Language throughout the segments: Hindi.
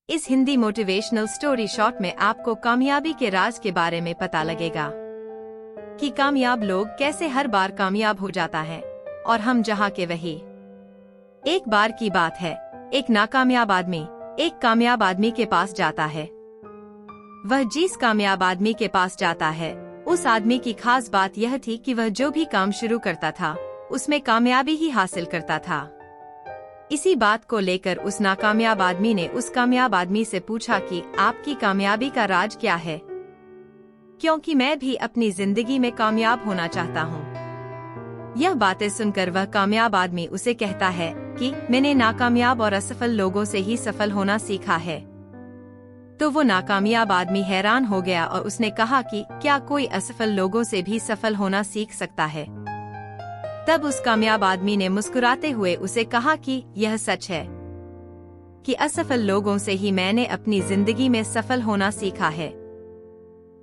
इस हिंदी मोटिवेशनल स्टोरी शॉर्ट में आपको कामयाबी के राज के बारे में पता लगेगा कि कामयाब लोग कैसे हर बार कामयाब हो जाता है और हम जहाँ के वही। एक बार की बात है, एक नाकामयाब आदमी एक कामयाब आदमी के पास जाता है। वह जिस कामयाब आदमी के पास जाता है, उस आदमी की खास बात यह थी कि वह जो भी काम शुरू करता था उसमें कामयाबी ही हासिल करता था। इसी बात को लेकर उस नाकामयाब आदमी ने उस कामयाब आदमी से पूछा कि आपकी कामयाबी का राज क्या है, क्योंकि मैं भी अपनी जिंदगी में कामयाब होना चाहता हूँ। यह बातें सुनकर वह कामयाब आदमी उसे कहता है कि मैंने नाकामयाब और असफल लोगों से ही सफल होना सीखा है। तो वो नाकामयाब आदमी हैरान हो गया और उसने कहा कि क्या कोई असफल लोगों से भी सफल होना सीख सकता है? तब उस कामयाब आदमी ने मुस्कुराते हुए उसे कहा कि यह सच है कि असफल लोगों से ही मैंने अपनी जिंदगी में सफल होना सीखा है।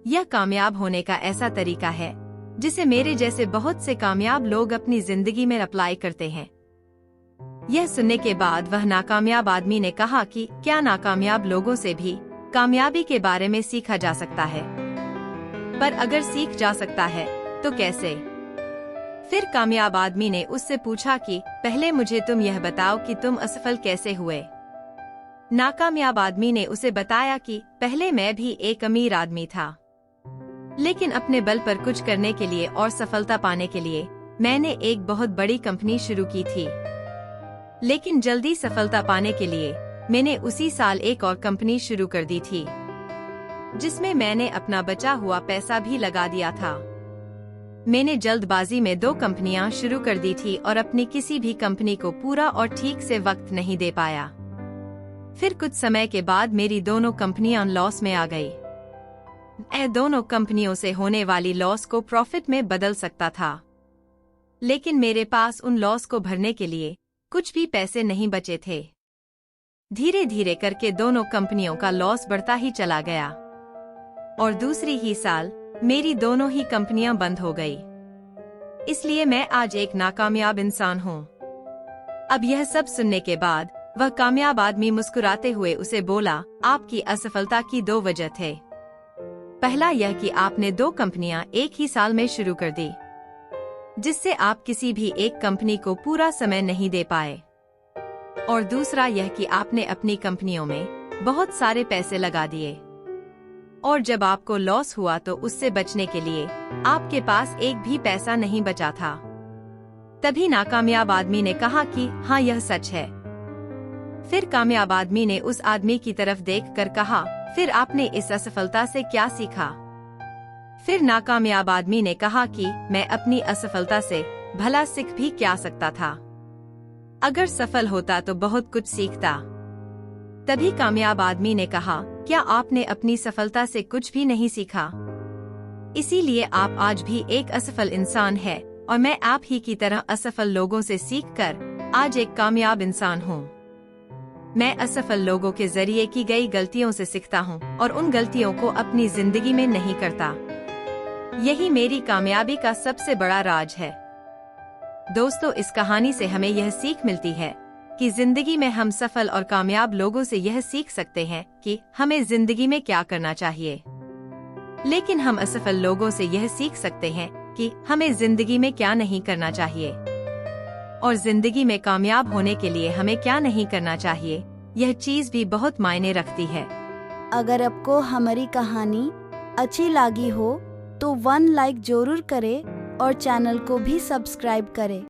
यह कामयाब होने का ऐसा तरीका है जिसे मेरे जैसे बहुत से कामयाब लोग अपनी जिंदगी में अप्लाई करते हैं। यह सुनने के बाद वह नाकामयाब आदमी ने कहा कि क्या नाकामयाब लोगों से भी कामयाबी के बारे में सीखा जा सकता है? पर अगर सीख जा सकता है तो कैसे? फिर कामयाब आदमी ने उससे पूछा कि पहले मुझे तुम यह बताओ कि तुम असफल कैसे हुए। नाकामयाब आदमी ने उसे बताया कि पहले मैं भी एक अमीर आदमी था, लेकिन अपने बल पर कुछ करने के लिए और सफलता पाने के लिए मैंने एक बहुत बड़ी कंपनी शुरू की थी। लेकिन जल्दी सफलता पाने के लिए मैंने उसी साल एक और कंपनी शुरू कर दी थी, जिसमें मैंने अपना बचा हुआ पैसा भी लगा दिया था। मैंने जल्दबाजी में 2 कंपनियां शुरू कर दी थी और अपनी किसी भी कंपनी को पूरा और ठीक से वक्त नहीं दे पाया। फिर कुछ समय के बाद मेरी दोनों कंपनियां लॉस में आ गई। मैं दोनों कंपनियों से होने वाली लॉस को प्रॉफिट में बदल सकता था, लेकिन मेरे पास उन लॉस को भरने के लिए कुछ भी पैसे नहीं बचे थे। धीरे धीरे करके दोनों कंपनियों का लॉस बढ़ता ही चला गया और दूसरी ही साल मेरी दोनों ही कंपनियां बंद हो गई। इसलिए मैं आज एक नाकामयाब इंसान हूँ। अब यह सब सुनने के बाद वह कामयाब आदमी मुस्कुराते हुए उसे बोला, आपकी असफलता की 2 वजह थे। पहला यह कि आपने 2 कंपनियां एक ही साल में शुरू कर दी, जिससे आप किसी भी एक कंपनी को पूरा समय नहीं दे पाए। और दूसरा यह कि आपने अपनी कंपनियों में बहुत सारे पैसे लगा दिए और जब आपको लॉस हुआ तो उससे बचने के लिए आपके पास एक भी पैसा नहीं बचा था। तभी नाकामयाब आदमी ने कहा कि हाँ, यह सच है। फिर कामयाब आदमी ने उस आदमी की तरफ देखकर कहा, फिर आपने इस असफलता से क्या सीखा? फिर नाकामयाब आदमी ने कहा कि मैं अपनी असफलता से भला सीख भी क्या सकता था। अगर सफल होता तो बहुत कुछ सीखता। तभी कामयाब आदमी ने कहा, क्या आपने अपनी सफलता से कुछ भी नहीं सीखा? इसीलिए आप आज भी एक असफल इंसान है और मैं आप ही की तरह असफल लोगों से सीखकर आज एक कामयाब इंसान हूँ। मैं असफल लोगों के जरिए की गई गलतियों से सीखता हूँ और उन गलतियों को अपनी जिंदगी में नहीं करता। यही मेरी कामयाबी का सबसे बड़ा राज है। दोस्तों, इस कहानी से हमें यह सीख मिलती है कि जिंदगी में हम सफल और कामयाब लोगों से यह सीख सकते हैं कि हमें जिंदगी में क्या करना चाहिए, लेकिन हम असफल लोगों से यह सीख सकते हैं कि हमें जिंदगी में क्या नहीं करना चाहिए और जिंदगी में कामयाब होने के लिए हमें क्या नहीं करना चाहिए। यह चीज भी बहुत मायने रखती है। अगर आपको हमारी कहानी अच्छी लगी हो तो 1 लाइक जरूर करें और चैनल को भी सब्सक्राइब करें।